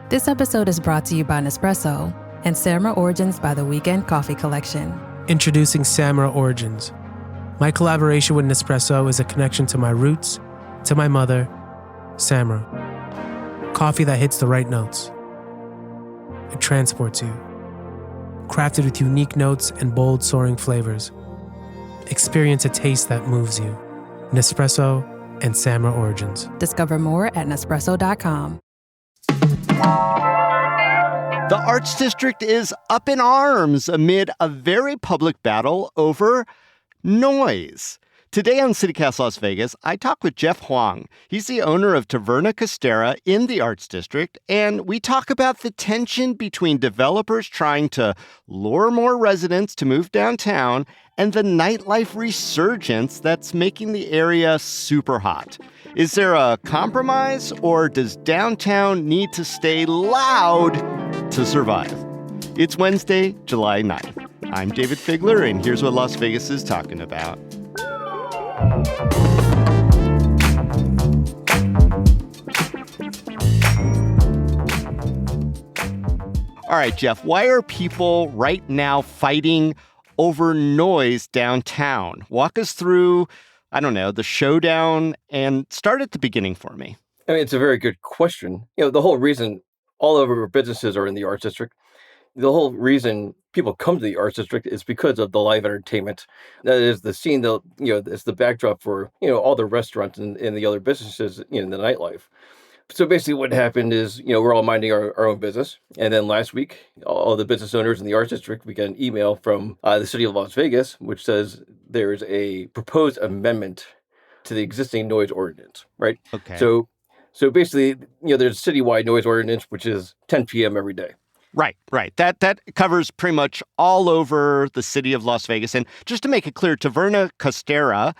This episode is brought to you by Nespresso and Samra Origins by the Weekend Coffee Collection. Introducing Samra Origins. My collaboration with Nespresso is a connection to my roots, to my mother, Samra. Coffee that hits the right notes. It transports you. Crafted with unique notes and bold, soaring flavors. Experience a taste that moves you. Nespresso and Samra Origins. Discover more at Nespresso.com. The Arts District is up in arms amid a very public battle over noise. Today on CityCast Las Vegas, I talk with Jeff Huang. He's the owner of Taverna Costera in the Arts District, and we talk about the tension between developers trying to lure more residents to move downtown and the nightlife resurgence that's making the area super hot. Is there a compromise, or does downtown need to stay loud to survive? It's Wednesday, July 9th. I'm David Figler, and here's what Las Vegas is talking about. All right, Jeff, why are people right now fighting over noise downtown? Walk us through, I don't know, the showdown, and start at the beginning for me. I mean, it's a very good question. The whole reason all of our businesses are in the Arts District, the whole reason people come to the Arts District is because of the live entertainment. That is the scene, it's the backdrop for, all the restaurants and the other businesses in the nightlife. So basically what happened is, we're all minding our own business. And then last week, all the business owners in the Arts District, we got an email from the city of Las Vegas, which says there's a proposed amendment to the existing noise ordinance, right? Okay. So basically, there's a citywide noise ordinance, which is 10 p.m. every day. Right. That covers pretty much all over the city of Las Vegas. And just to make it clear, Taverna Costera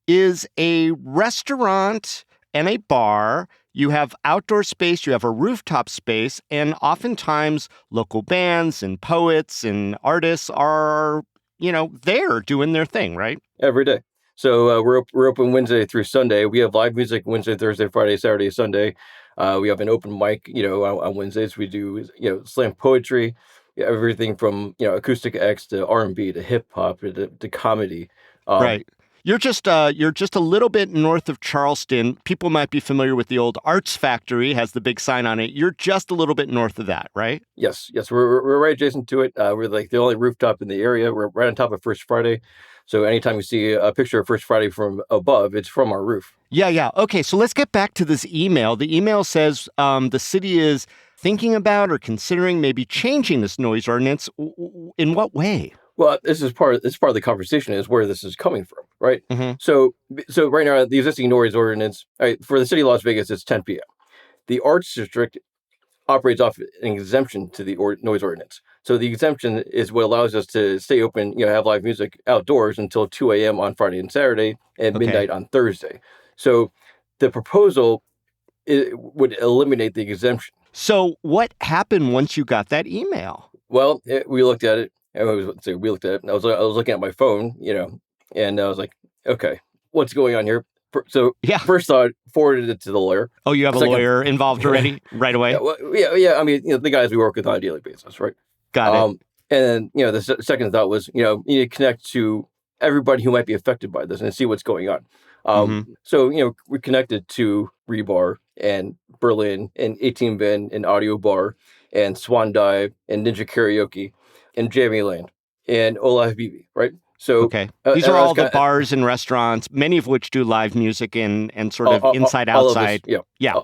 is a restaurant and a bar. You have outdoor space, you have a rooftop space, and oftentimes local bands and poets and artists are, there doing their thing, right? Every day. So we're open Wednesday through Sunday. We have live music Wednesday, Thursday, Friday, Saturday, Sunday. We have an open mic, on Wednesdays. We do, slam poetry, everything from, acoustic acts to R&B to hip hop to comedy. Right. You're just a little bit north of Charleston. People might be familiar with the old Arts Factory, has the big sign on it. You're just a little bit north of that, right? Yes. We're right adjacent to it. We're like the only rooftop in the area. We're right on top of First Friday. So anytime you see a picture of First Friday from above, it's from our roof. Yeah. Okay, so let's get back to this email. The email says the city is thinking about or considering maybe changing this noise ordinance. In what way? Well, this is part of the conversation is where this is coming from, right? Mm-hmm. So right now, the existing noise ordinance, for the city of Las Vegas, it's 10 p.m. The Arts District operates off an exemption to the noise ordinance. So the exemption is what allows us to stay open, have live music outdoors until 2 a.m. on Friday and Saturday and midnight on Thursday. So the proposal would eliminate the exemption. So what happened once you got that email? Well, we looked at it. I was looking at my phone, and I was like, okay, what's going on here? So first thought, forwarded it to the lawyer. Oh, you have a lawyer involved already right away? Yeah. I mean, the guys we work with on a daily basis, right? Got it. And then, the second thought was, you need to connect to everybody who might be affected by this and see what's going on. So, we connected to Rebar and Berlin and 18 Bin and Audio Bar and Swan Dive and Ninja Karaoke and Jamie Land and Ola Habibi, right? So okay, these are all the bars and restaurants, many of which do live music and sort of inside outside.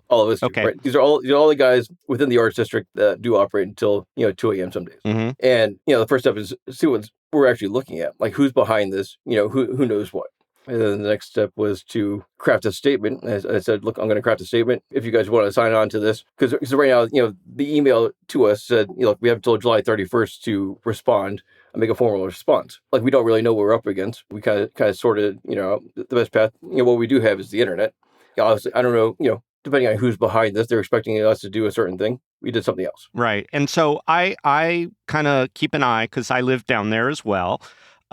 All of us. Okay, right? These are all the guys within the Arts District that do operate until 2 a.m. some days. Mm-hmm. And the first step is see what we're actually looking at, like who's behind this, who knows what. And then the next step was to craft a statement. As I said, look, I'm going to craft a statement. If you guys want to sign on to this, because right now, the email to us said, look, we have until July 31st to respond and make a formal response. Like, we don't really know what we're up against. We kind of sorted, the best path. What we do have is the internet. Obviously, I don't know, depending on who's behind this, they're expecting us to do a certain thing. We did something else. Right. And so I kind of keep an eye, because I live down there as well.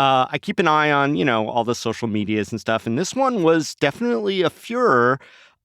I keep an eye on, all the social medias and stuff. And this one was definitely a furor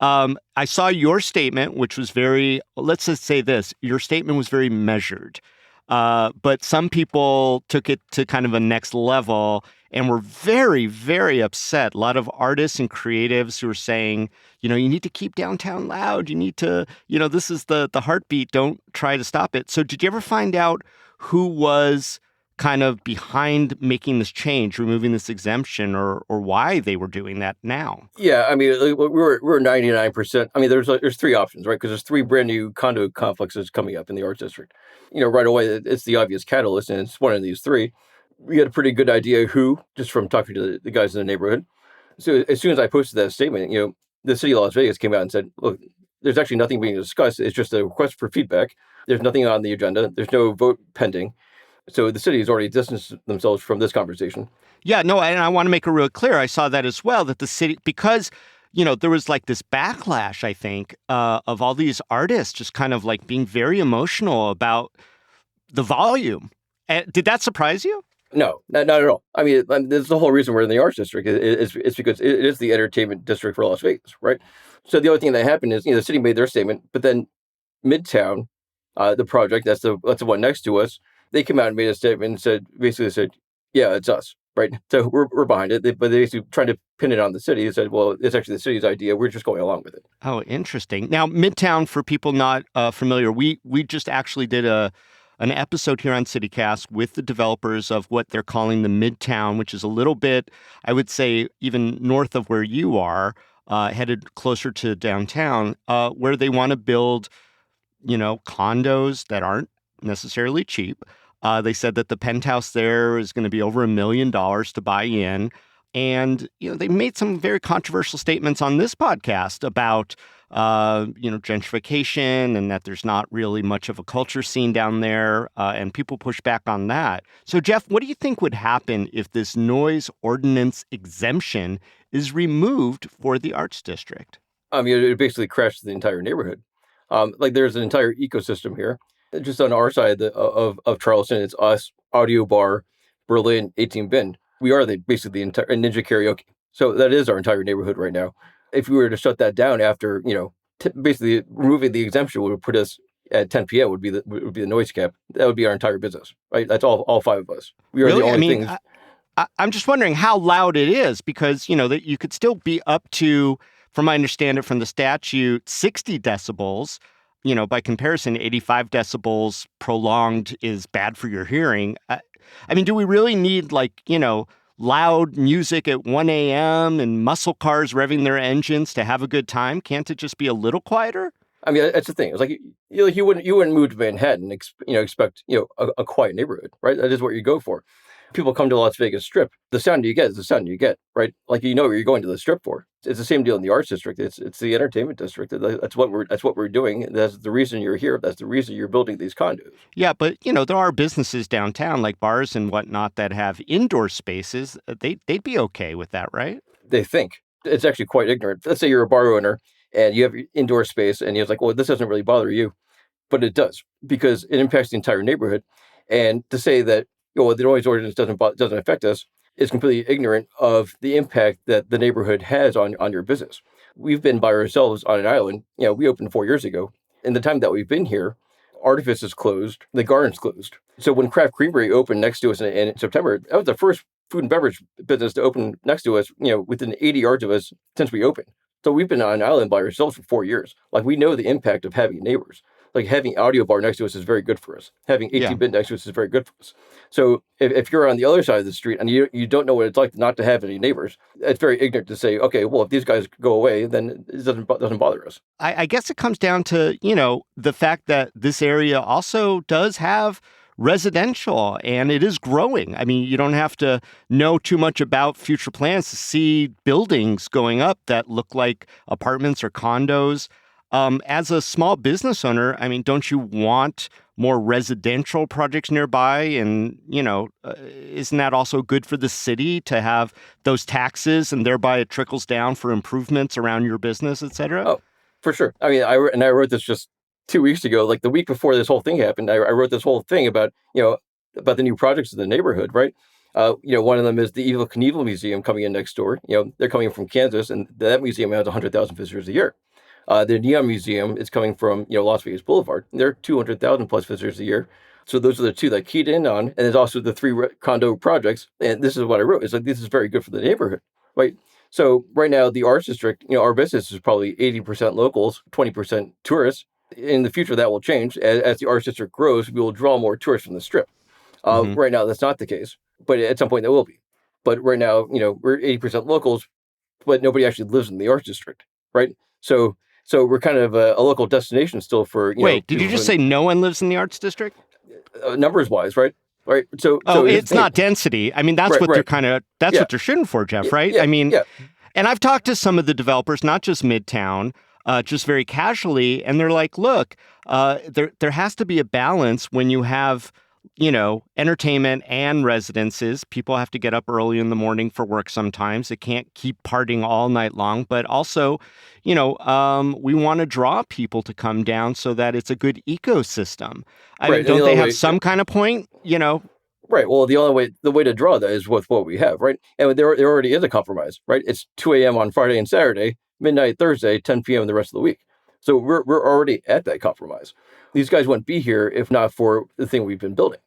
I saw your statement, which was very, let's just say this, your statement was very measured. But some people took it to kind of a next level and were very, very upset. A lot of artists and creatives who were saying, you need to keep downtown loud. You need to, this is the heartbeat. Don't try to stop it. So did you ever find out who was kind of behind making this change, removing this exemption, or why they were doing that now? Yeah, I mean, we're 99%. I mean, there's three options, right? Because there's three brand new condo complexes coming up in the Arts District. Right away, it's the obvious catalyst, and it's one of these three. We had a pretty good idea who, just from talking to the guys in the neighborhood. So as soon as I posted that statement, the city of Las Vegas came out and said, look, there's actually nothing being discussed. It's just a request for feedback. There's nothing on the agenda. There's no vote pending. So the city has already distanced themselves from this conversation. Yeah, no, and I want to make it real clear. I saw that as well, that the city, because, there was like this backlash, I think, of all these artists just kind of like being very emotional about the volume. Did that surprise you? No, not at all. I mean, this is the whole reason we're in the Arts District. It's because it is the entertainment district for Las Vegas, right? So the other thing that happened is, the city made their statement, but then Midtown, the project, that's the one next to us, they came out and made a statement and basically said, yeah, it's us, right? So we're behind it. But they basically trying to pin it on the city. They said, well, it's actually the city's idea. We're just going along with it. Oh, interesting. Now, Midtown, for people not familiar, we just actually did an episode here on CityCast with the developers of what they're calling the Midtown, which is a little bit, I would say, even north of where you are, headed closer to downtown, where they want to build, condos that aren't necessarily cheap. They said that the penthouse there is going to be over $1 million to buy in. And, they made some very controversial statements on this podcast about, gentrification and that there's not really much of a culture scene down there. And people push back on that. So, Jeff, what do you think would happen if this noise ordinance exemption is removed for the Arts District? I mean, it basically crashed the entire neighborhood. There's an entire ecosystem here. Just on our side of Charleston, it's us, Audio Bar, Berlin, 18 Bin. We are basically the entire Ninja Karaoke. So that is our entire neighborhood right now. If we were to shut that down after, basically removing the exemption would put us at 10 p.m. would be the noise cap. That would be our entire business, right? That's all five of us. We are really? The only things. I'm just wondering how loud it is because, that you could still be up to, from I understand it from the statute, 60 decibels. By comparison, 85 decibels prolonged is bad for your hearing. I mean, do we really need loud music at 1 a.m. and muscle cars revving their engines to have a good time? Can't it just be a little quieter? I mean, that's the thing. It's like you wouldn't move to Manhattan and expect a quiet neighborhood, right? That is what you go for. People come to Las Vegas Strip. The sound you get is the sound you get, right? Like what you're going to the Strip for. It's the same deal in the Arts District. It's the entertainment district. That's what we're doing. That's the reason you're here. That's the reason you're building these condos. Yeah, but there are businesses downtown like bars and whatnot that have indoor spaces. They'd be okay with that, right? They think it's actually quite ignorant. Let's say you're a bar owner and you have your indoor space, and you're like, well, this doesn't really bother you, but it does because it impacts the entire neighborhood. And to say that the noise ordinance doesn't affect us is completely ignorant of the impact that the neighborhood has on your business. We've been by ourselves on an island. We opened 4 years ago. In the time that we've been here, Artifice is closed, the Garden's closed. So when Craft Creamery opened next to us in September, that was the first food and beverage business to open next to us, within 80 yards of us since we opened. So we've been on an island by ourselves for 4 years. We know the impact of having neighbors. Having Audio Bar next to us is very good for us. Having 18-bit next to us is very good for us. So if you're on the other side of the street and you don't know what it's like not to have any neighbors, it's very ignorant to say, okay, well, if these guys go away, then it doesn't bother us. I guess it comes down to, the fact that this area also does have residential and it is growing. I mean, you don't have to know too much about future plans to see buildings going up that look like apartments or condos. As a small business owner, I mean, don't you want more residential projects nearby? And, isn't that also good for the city to have those taxes and thereby it trickles down for improvements around your business, et cetera? Oh, for sure. I mean, I wrote this just 2 weeks ago, the week before this whole thing happened. I wrote this whole thing about the new projects in the neighborhood, right? One of them is the Evel Knievel Museum coming in next door. They're coming from Kansas, and that museum has 100,000 visitors a year. The Neon Museum is coming from, Las Vegas Boulevard. They're 200,000 plus visitors a year. So those are the two that keyed in on. And there's also the three condo projects. And this is what I wrote. It's like, this is very good for the neighborhood, right? So right now, the Arts District, our business is probably 80% locals, 20% tourists. In the future, that will change. As the Arts District grows, we will draw more tourists from the Strip. Right now, that's not the case. But at some point, that will be. But right now, we're 80% locals, but nobody actually lives in the Arts District, right? So we're kind of a local destination still for, Wait, did you just say no one lives in the Arts District? Numbers wise, right? Right. So it's not density. I mean, that's what they're what they're shooting for, Jeff, right? Yeah, I mean, and I've talked to some of the developers, not just Midtown, just very casually, and they're like, look, there has to be a balance when you have, entertainment and residences. People have to get up early in the morning for work sometimes. They can't keep partying all night long, but also, we want to draw people to come down so that it's a good ecosystem. I mean, don't they have some kind of point, Right. Well, the way to draw that is with what we have, right? And there already is a compromise, right? It's 2 a.m. on Friday and Saturday, midnight Thursday, 10 p.m. the rest of the week. So we're already at that compromise. These guys wouldn't be here if not for the thing we've been building.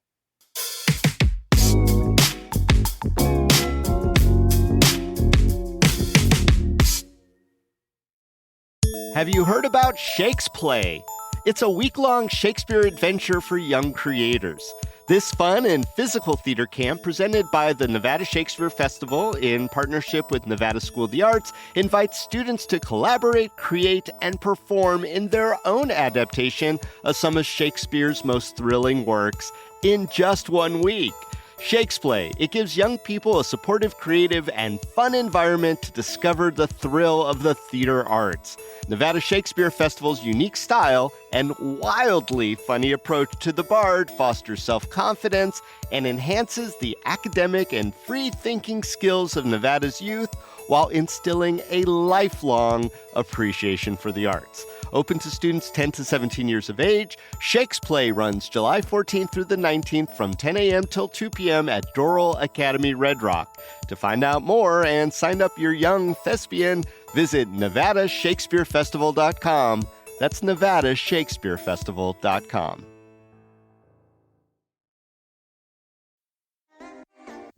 Have you heard about Shakes Play? It's a week-long Shakespeare adventure for young creators. This fun and physical theater camp, presented by the Nevada Shakespeare Festival in partnership with Nevada School of the Arts, invites students to collaborate, create, and perform in their own adaptation of some of Shakespeare's most thrilling works in just 1 week. Shakes Play. It gives young people a supportive, creative, and fun environment to discover the thrill of the theater arts. Nevada Shakespeare Festival's unique style and wildly funny approach to the bard fosters self-confidence and enhances the academic and free-thinking skills of Nevada's youth while instilling a lifelong appreciation for the arts. Open to students 10 to 17 years of age, Shakes Play runs July 14th through the 19th from 10 a.m. till 2 p.m. at Doral Academy, Red Rock. To find out more and sign up your young thespian, visit NevadaShakespeareFestival.com. That's NevadaShakespeareFestival.com.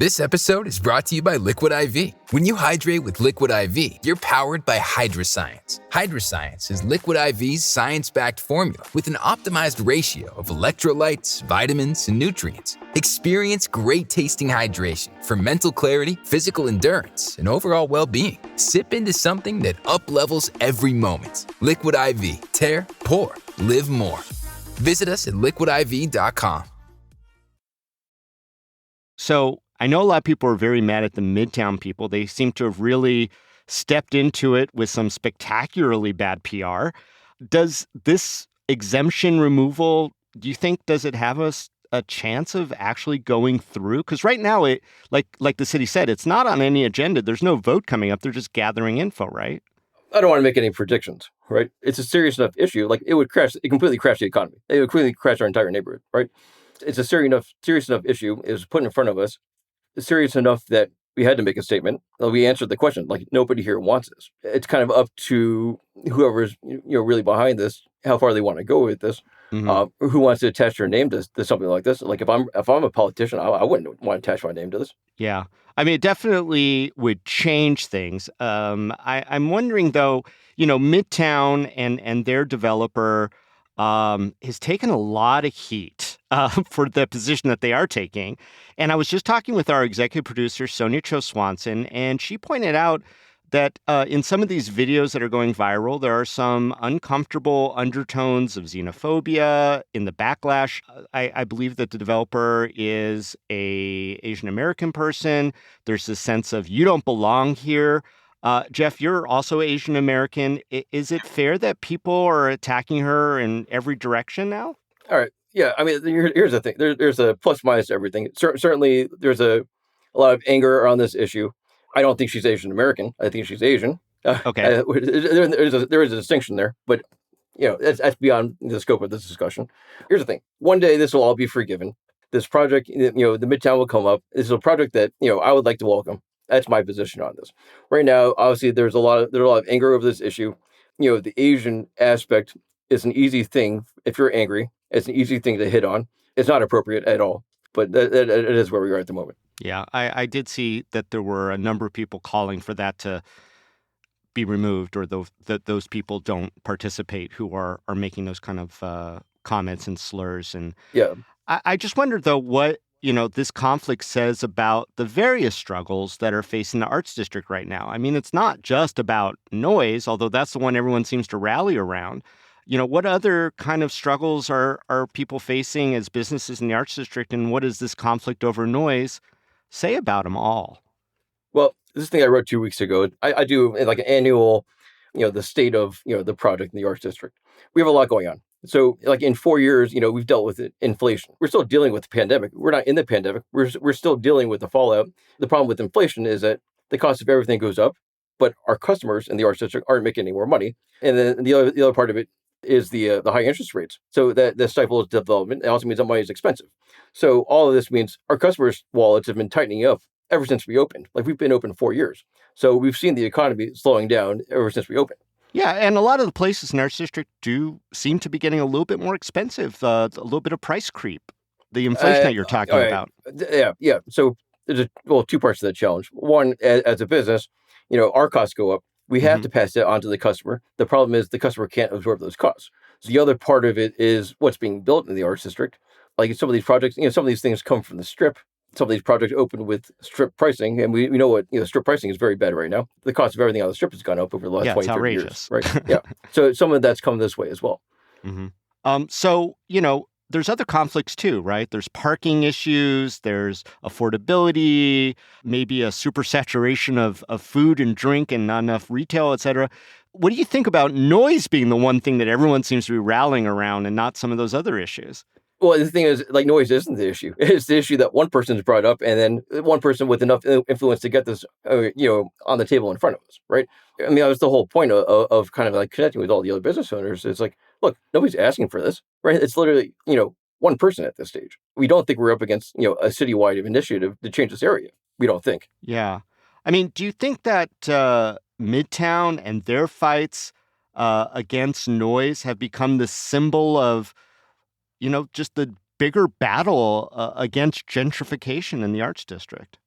This episode is brought to you by Liquid IV. When you hydrate with Liquid IV, you're powered by Hydroscience. Hydroscience is Liquid IV's science-backed formula with an optimized ratio of electrolytes, vitamins, and nutrients. Experience great-tasting hydration for mental clarity, physical endurance, and overall well-being. Sip into something that up-levels every moment. Liquid IV. Tear, pour, live more. Visit us at liquidiv.com. So I know a lot of people are very mad at the Midtown people. They seem to have really stepped into it with some spectacularly bad PR. Does this exemption removal, do you think, does it have a chance of actually going through? Because right now, it like the city said, it's not on any agenda. There's no vote coming up. They're just gathering info, right? I don't want to make any predictions, right? It's a serious enough issue. Like, it completely crash the economy. It would completely crash our entire neighborhood, right? It's a serious enough issue. It was put in front of us. It's serious enough that we had to make a statement. We answered the question. Like, nobody here wants this. It's kind of up to whoever's really behind this, how far they want to go with this. Mm-hmm. Who wants to attach their name to something like this? Like, if I'm a politician, I wouldn't want to attach my name to this. Yeah, I mean, it definitely would change things. I'm wondering though. Midtown and their developer has taken a lot of heat for the position that they are taking. And I was just talking with our executive producer, Sonia Cho Swanson, and she pointed out that in some of these videos that are going viral, there are some uncomfortable undertones of xenophobia in the backlash. I believe that the developer is an Asian American person. There's this sense of you don't belong here. Jeff, you're also Asian American. Is it fair that people are attacking her in every direction now? All right. Yeah. I mean, here's the thing. There's a plus minus to everything. Certainly, there's a lot of anger around this issue. I don't think she's Asian American. I think she's Asian. Okay. There is a distinction there, but that's beyond the scope of this discussion. Here's the thing. One day, this will all be forgiven. This project, the Midtown will come up. This is a project that I would like to welcome. That's my position on this. Right now, obviously, there's a lot of anger over this issue. the Asian aspect is an easy thing. If you're angry, it's an easy thing to hit on. It's not appropriate at all, but it is where we are at the moment. Yeah, I did see that there were a number of people calling for that to be removed, or that those people don't participate who are making those kind of comments and slurs. And Yeah. I just wondered, though, what this conflict says about the various struggles that are facing the Arts District right now. I mean, it's not just about noise, although that's the one everyone seems to rally around. What other kind of struggles are people facing as businesses in the Arts District, and what does this conflict over noise say about them all? Well, this thing I wrote 2 weeks ago, I do like an annual, the state of, the project in the Arts District. We have a lot going on. So like in 4 years, we've dealt with inflation. We're still dealing with the pandemic. We're not in the pandemic. We're still dealing with the fallout. The problem with inflation is that the cost of everything goes up, but our customers in the Arts District aren't making any more money. And then the other part of it is the high interest rates. So that stifles development. It also means that money is expensive. So all of this means our customers' wallets have been tightening up ever since we opened. Like, we've been open 4 years. So we've seen the economy slowing down ever since we opened. Yeah, and a lot of the places in the Arts District do seem to be getting a little bit more expensive, a little bit of price creep, the inflation that you're talking about. Yeah. So there's two parts to that challenge. One, as a business, our costs go up. We have to pass that on to the customer. The problem is the customer can't absorb those costs. So the other part of it is what's being built in the Arts District. Like some of these projects, some of these things come from the Strip. Some of these projects open with Strip pricing, and we know what Strip pricing is very bad right now. The cost of everything on the Strip has gone up over the last 20, 30 years. Right? Yeah. So some of that's come this way as well. So, there's other conflicts too, right? There's parking issues, there's affordability, maybe a supersaturation of food and drink and not enough retail, et cetera. What do you think about noise being the one thing that everyone seems to be rallying around and not some of those other issues? Well, the thing is, like, noise isn't the issue. It's the issue that one person's brought up, and then one person with enough influence to get this, on the table in front of us, right? I mean, that was the whole point of kind of like connecting with all the other business owners. It's like, look, nobody's asking for this, right? It's literally, one person at this stage. We don't think we're up against, a citywide initiative to change this area. We don't think. Yeah. I mean, do you think that Midtown and their fights against noise have become the symbol of, just the bigger battle against gentrification in the Arts District?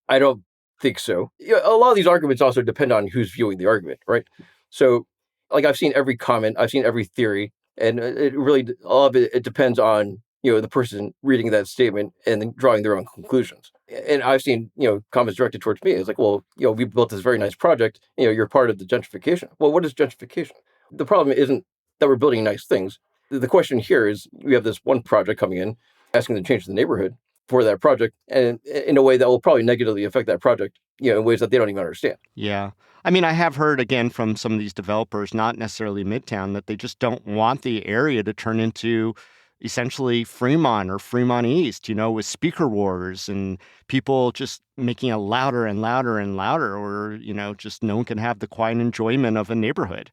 I don't think so. A lot of these arguments also depend on who's viewing the argument, right? So, like, I've seen every comment, I've seen every theory, and it really, all of it depends on, the person reading that statement and then drawing their own conclusions. And I've seen, comments directed towards me. It's like, well, we built this very nice project, you're part of the gentrification. Well, what is gentrification? The problem isn't that we're building nice things. The question here is, we have this one project coming in, asking to change the neighborhood for that project, and in a way that will probably negatively affect that project, in ways that they don't even understand. Yeah. I mean, I have heard, again, from some of these developers, not necessarily Midtown, that they just don't want the area to turn into essentially Fremont or Fremont East, with speaker wars and people just making it louder and louder and louder, or, just no one can have the quiet enjoyment of a neighborhood.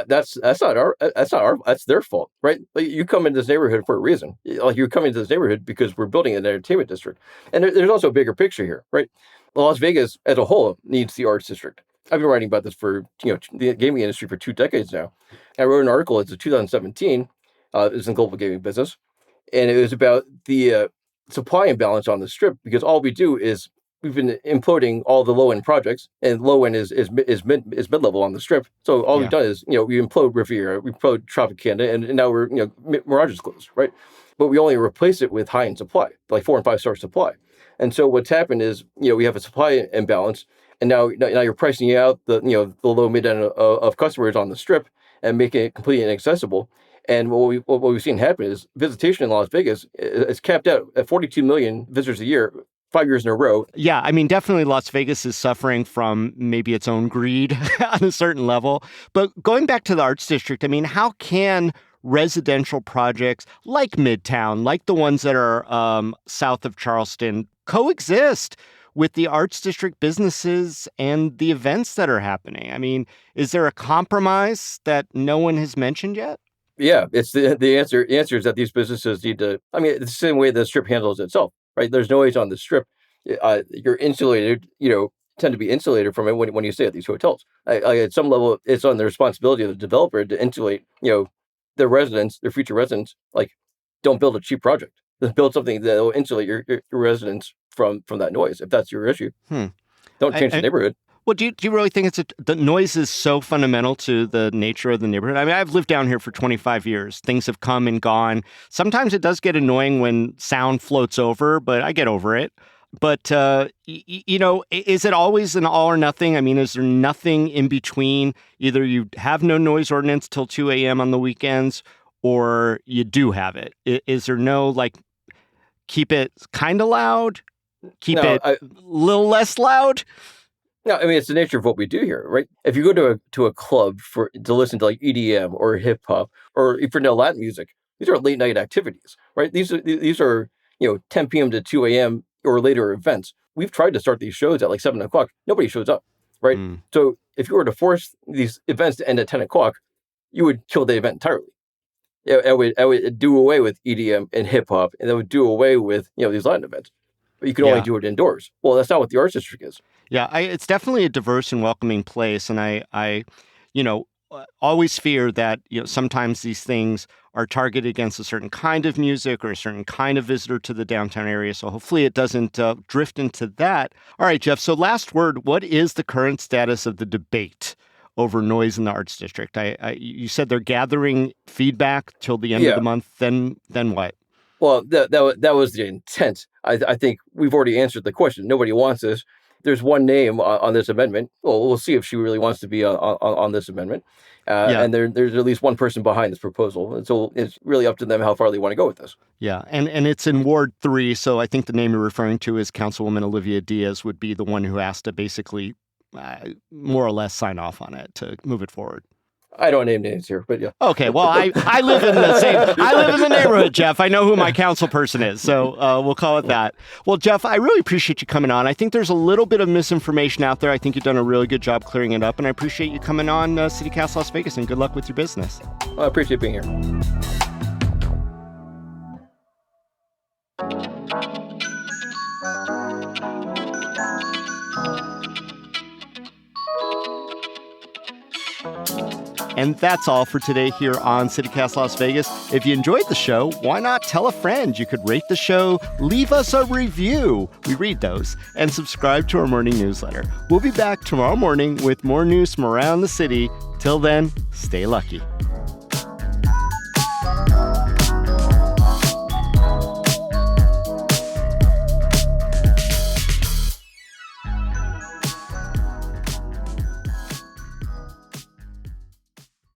That's their fault, right? Like, you come into this neighborhood for a reason. Like, you're coming to this neighborhood because we're building an entertainment district. And there's also a bigger picture here, right? Las Vegas as a whole needs the Arts District. I've been writing about this for, the gaming industry for 2 decades now. I wrote an article, it's in 2017, it's in Global Gaming Business, and it was about the supply imbalance on the Strip, because all we do is we've been imploding all the low-end projects, and low-end is mid-level on the Strip. So all we've done is, we implode Riviera, we implode Tropicana, and now we're, Mirage is closed, right? But we only replace it with high-end supply, like 4 and 5 star supply. And so what's happened is, we have a supply imbalance, and now you're pricing out the low mid-end of customers on the Strip and making it completely inaccessible. And what we've seen happen is visitation in Las Vegas is capped out at 42 million visitors a year, 5 years in a row. Yeah, I mean, definitely Las Vegas is suffering from maybe its own greed on a certain level. But going back to the Arts District, I mean, how can residential projects like Midtown, like the ones that are south of Charleston, coexist with the Arts District businesses and the events that are happening? I mean, is there a compromise that no one has mentioned yet? Yeah, it's the answer. The answer is that these businesses need to. I mean, it's the same way the Strip handles itself, right? There's noise on the Strip. You're insulated, tend to be insulated from it when you stay at these hotels. At some level, it's on the responsibility of the developer to insulate, their residents, their future residents. Like, don't build a cheap project. Build something that will insulate your residents from that noise. If that's your issue, don't change the neighborhood. Well, do you really think the noise is so fundamental to the nature of the neighborhood? I mean, I've lived down here for 25 years. Things have come and gone. Sometimes it does get annoying when sound floats over, but I get over it. But, is it always an all or nothing? I mean, is there nothing in between? Either you have no noise ordinance till 2 a.m. on the weekends, or you do have it. Is there no, keep it kind of loud, keep it a little less loud? No, I mean, it's the nature of what we do here, right? If you go to a club to listen to EDM or hip hop or even Latin music, these are late night activities, right? These are 10 p.m. to 2 a.m. or later events. We've tried to start these shows at 7 o'clock. Nobody shows up, right? So if you were to force these events to end at 10 o'clock, you would kill the event entirely. I would do away with EDM and hip hop, and that would do away with these Latin events. But you can only do it indoors. Well, that's not what the Arts District is. Yeah, it's definitely a diverse and welcoming place, and I always fear that sometimes these things are targeted against a certain kind of music or a certain kind of visitor to the downtown area. So hopefully it doesn't drift into that. All right, Jeff. So last word. What is the current status of the debate over noise in the Arts District? You said they're gathering feedback till the end of the month. Then what? Well, that was the intent. I think we've already answered the question. Nobody wants this. There's one name on this amendment. Well, we'll see if she really wants to be on this amendment. And there's at least one person behind this proposal. And so it's really up to them how far they want to go with this. Yeah, and it's in Ward 3, so I think the name you're referring to is Councilwoman Olivia Diaz would be the one who has to basically more or less sign off on it to move it forward. I don't name names here, but yeah. Okay, well, I live in the neighborhood, Jeff. I know who my council person is, so we'll call it that. Well, Jeff, I really appreciate you coming on. I think there's a little bit of misinformation out there. I think you've done a really good job clearing it up, and I appreciate you coming on CityCast Las Vegas, and good luck with your business. I appreciate being here. And that's all for today here on CityCast Las Vegas. If you enjoyed the show, why not tell a friend? You could rate the show, leave us a review. We read those. And subscribe to our morning newsletter. We'll be back tomorrow morning with more news from around the city. Till then, stay lucky.